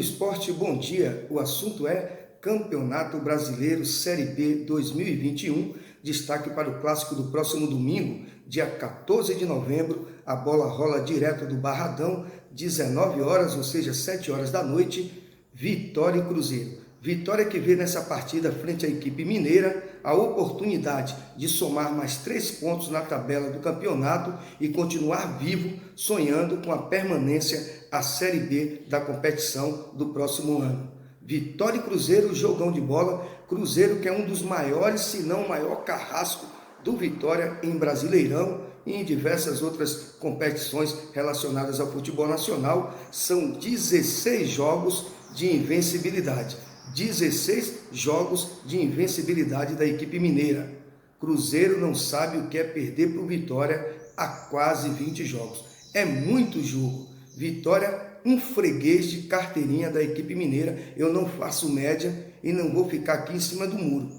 Esporte, bom dia. O assunto é Campeonato Brasileiro Série B 2021. Destaque para o clássico do próximo domingo, dia 14 de novembro. A bola rola direto do Barradão, 19 horas, ou seja, 7 horas da noite. Vitória e Cruzeiro. Vitória que vê nessa partida frente à equipe mineira a oportunidade de somar mais 3 pontos na tabela do campeonato e continuar vivo, sonhando com a permanência à Série B da competição do próximo ano. Vitória e Cruzeiro, jogão de bola. Cruzeiro que é um dos maiores, se não o maior carrasco do Vitória em Brasileirão e em diversas outras competições relacionadas ao futebol nacional. São 16 jogos de invencibilidade. 16 jogos de invencibilidade da equipe mineira. Cruzeiro não sabe o que é perder para o Vitória há quase 20 jogos. É muito jogo. Vitória, um freguês de carteirinha da equipe mineira. Eu não faço média e não vou ficar aqui em cima do muro.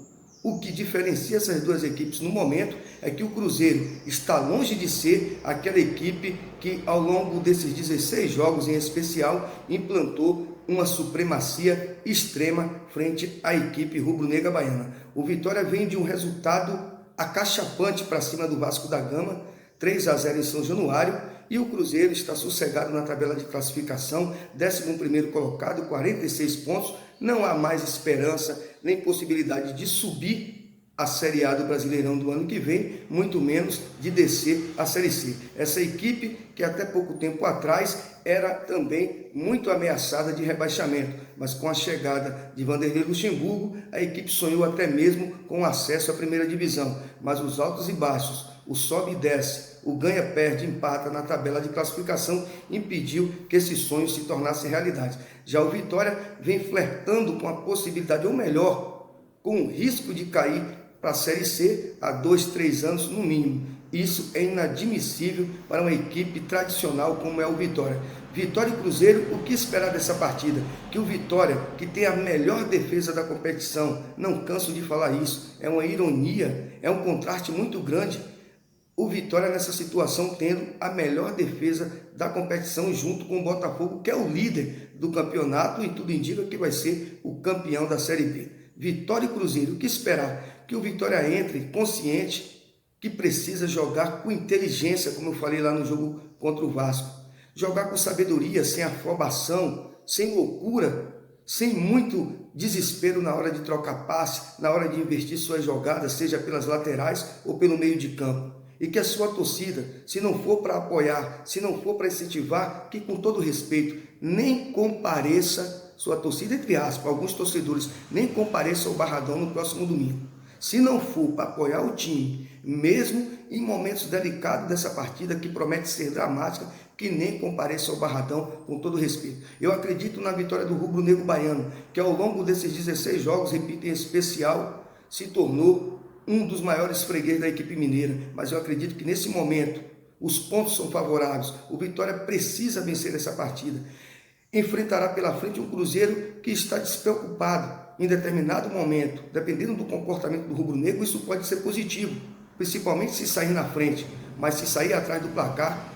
O que diferencia essas duas equipes no momento é que o Cruzeiro está longe de ser aquela equipe que ao longo desses 16 jogos em especial implantou uma supremacia extrema frente à equipe rubro-negra baiana. O Vitória vem de um resultado acachapante para cima do Vasco da Gama, 3-0 em São Januário, e o Cruzeiro está sossegado na tabela de classificação, 11º colocado, 46 pontos. Não há mais esperança nem possibilidade de subir a Série A do Brasileirão do ano que vem, muito menos de descer a Série C. Essa equipe que até pouco tempo atrás era também muito ameaçada de rebaixamento, mas com a chegada de Vanderlei Luxemburgo, a equipe sonhou até mesmo com acesso à primeira divisão, mas os altos e baixos, o sobe e desce, o ganha, perde, empata na tabela de classificação impediu que esse sonho se tornasse realidade. Já o Vitória vem flertando com a possibilidade, ou melhor, com o risco de cair para a Série C há 2-3 anos no mínimo. Isso é inadmissível para uma equipe tradicional como é o Vitória. Vitória e Cruzeiro, o que esperar dessa partida? Que o Vitória, que tem a melhor defesa da competição, não canso de falar isso, é uma ironia, é um contraste muito grande. O Vitória nessa situação tendo a melhor defesa da competição junto com o Botafogo, que é o líder do campeonato e tudo indica que vai ser o campeão da Série B. Vitória e Cruzeiro, o que esperar? Que o Vitória entre consciente que precisa jogar com inteligência, como eu falei lá no jogo contra o Vasco. Jogar com sabedoria, sem afobação, sem loucura, sem muito desespero na hora de trocar passe, na hora de investir suas jogadas, seja pelas laterais ou pelo meio de campo. E que a sua torcida, se não for para apoiar, se não for para incentivar, que com todo respeito, nem compareça, sua torcida entre aspas, alguns torcedores, nem compareça ao Barradão no próximo domingo. Se não for para apoiar o time, mesmo em momentos delicados dessa partida, que promete ser dramática, que nem compareça ao Barradão, com todo respeito. Eu acredito na vitória do rubro-negro baiano, que ao longo desses 16 jogos, repito, em especial, se tornou um dos maiores freguês da equipe mineira. Mas eu acredito que nesse momento, os pontos são favoráveis. O Vitória precisa vencer essa partida. Enfrentará pela frente um Cruzeiro que está despreocupado. Em determinado momento, dependendo do comportamento do rubro-negro, isso pode ser positivo, principalmente se sair na frente, mas se sair atrás do placar,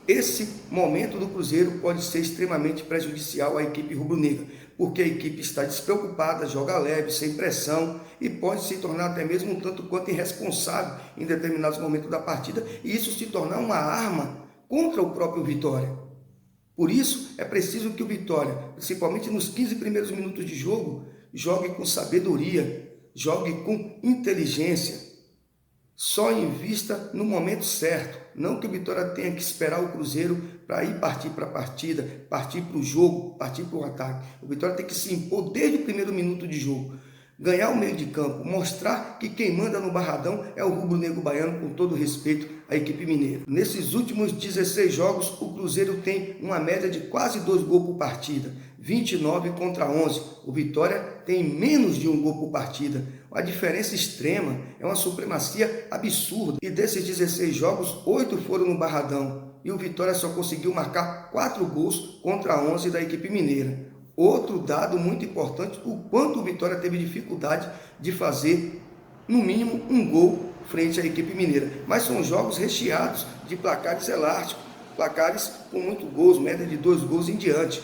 esse momento do Cruzeiro pode ser extremamente prejudicial à equipe rubro-negra, porque a equipe está despreocupada, joga leve, sem pressão e pode se tornar até mesmo um tanto quanto irresponsável em determinados momentos da partida e isso se tornar uma arma contra o próprio Vitória. Por isso, é preciso que o Vitória, principalmente nos 15 primeiros minutos de jogo, jogue com sabedoria, jogue com inteligência, só invista no momento certo. Não que o Vitória tenha que esperar o Cruzeiro para ir partir para a partida, partir para o jogo, partir para o ataque. O Vitória tem que se impor desde o primeiro minuto de jogo, ganhar o meio de campo, mostrar que quem manda no Barradão é o rubro-negro baiano, com todo respeito à equipe mineira. Nesses últimos 16 jogos, o Cruzeiro tem uma média de quase 2 gols por partida, 29 contra 11. O Vitória tem menos de 1 gol por partida. A diferença extrema é uma supremacia absurda. E desses 16 jogos, 8 foram no Barradão. E o Vitória só conseguiu marcar 4 gols contra 11 da equipe mineira. Outro dado muito importante, o quanto o Vitória teve dificuldade de fazer, no mínimo, 1 gol frente à equipe mineira. Mas são jogos recheados de placares elásticos, placares com muitos gols, média de 2 gols em diante.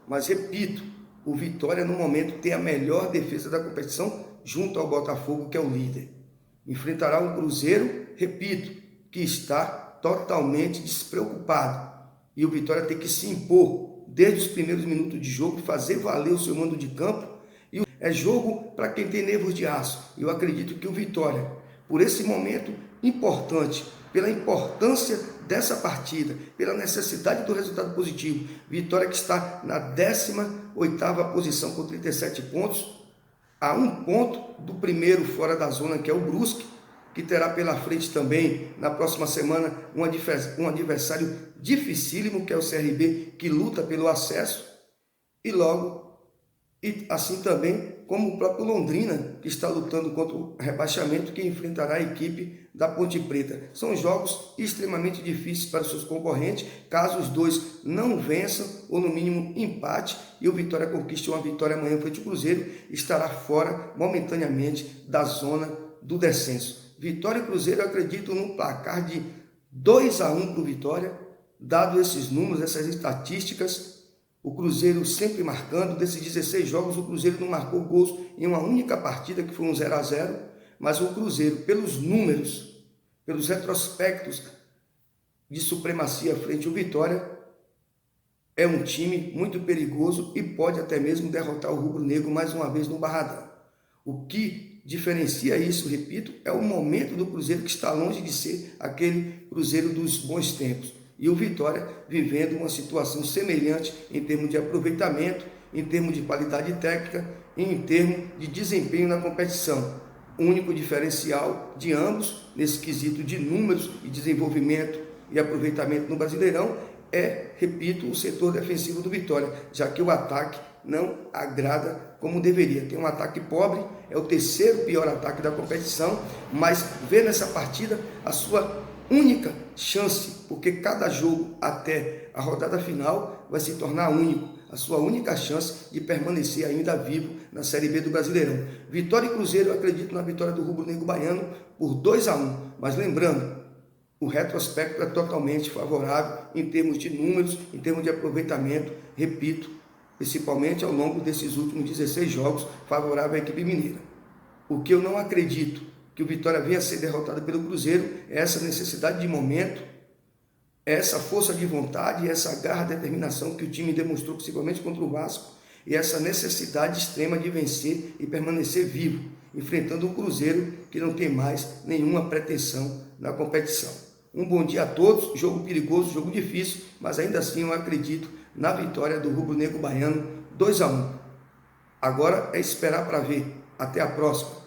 Mas repito, o Vitória no momento tem a melhor defesa da competição junto ao Botafogo, que é o líder. Enfrentará um Cruzeiro, repito, que está totalmente despreocupado. E o Vitória tem que se impor desde os primeiros minutos de jogo, fazer valer o seu mando de campo. E é jogo para quem tem nervos de aço. Eu acredito que o Vitória, por esse momento importante, pela importância dessa partida, pela necessidade do resultado positivo, Vitória que está na 18ª posição com 37 pontos, a 1 ponto do primeiro fora da zona, que é o Brusque, que terá pela frente também, na próxima semana, um adversário dificílimo, que é o CRB, que luta pelo acesso, e assim também como o próprio Londrina, que está lutando contra o rebaixamento, que enfrentará a equipe da Ponte Preta. São jogos extremamente difíceis para os seus concorrentes, caso os dois não vençam, ou no mínimo empate, e o Vitória conquiste uma vitória amanhã frente ao Cruzeiro, estará fora momentaneamente da zona do descenso. Vitória e Cruzeiro, eu acredito num placar de 2-1 para o Vitória, dado esses números, essas estatísticas. O Cruzeiro sempre marcando. Desses 16 jogos, o Cruzeiro não marcou gols em uma única partida, que foi um 0-0, mas o Cruzeiro, pelos números, pelos retrospectos de supremacia frente ao Vitória, é um time muito perigoso e pode até mesmo derrotar o rubro-negro mais uma vez no Barradão. O que diferencia isso, repito, é o momento do Cruzeiro, que está longe de ser aquele Cruzeiro dos bons tempos. E o Vitória vivendo uma situação semelhante em termos de aproveitamento, em termos de qualidade técnica e em termos de desempenho na competição. O único diferencial de ambos, nesse quesito de números e desenvolvimento e aproveitamento no Brasileirão, é, repito, o setor defensivo do Vitória, já que o ataque não agrada como deveria. Tem um ataque pobre, é o terceiro pior ataque da competição, mas vê nessa partida a sua única chance, porque cada jogo até a rodada final vai se tornar único, a sua única chance de permanecer ainda vivo na Série B do Brasileirão. Vitória e Cruzeiro, eu acredito na vitória do rubro-negro baiano por 2-1, mas lembrando, o retrospecto é totalmente favorável em termos de números, em termos de aproveitamento, repito, principalmente ao longo desses últimos 16 jogos, favorável à equipe mineira. O que eu não acredito que o Vitória venha a ser derrotado pelo Cruzeiro é essa necessidade de momento, essa força de vontade, essa garra, determinação que o time demonstrou principalmente contra o Vasco, e essa necessidade extrema de vencer e permanecer vivo, enfrentando um Cruzeiro que não tem mais nenhuma pretensão na competição. Um bom dia a todos, jogo perigoso, jogo difícil, mas ainda assim eu acredito na vitória do rubro-negro baiano 2-1. Agora é esperar para ver. Até a próxima.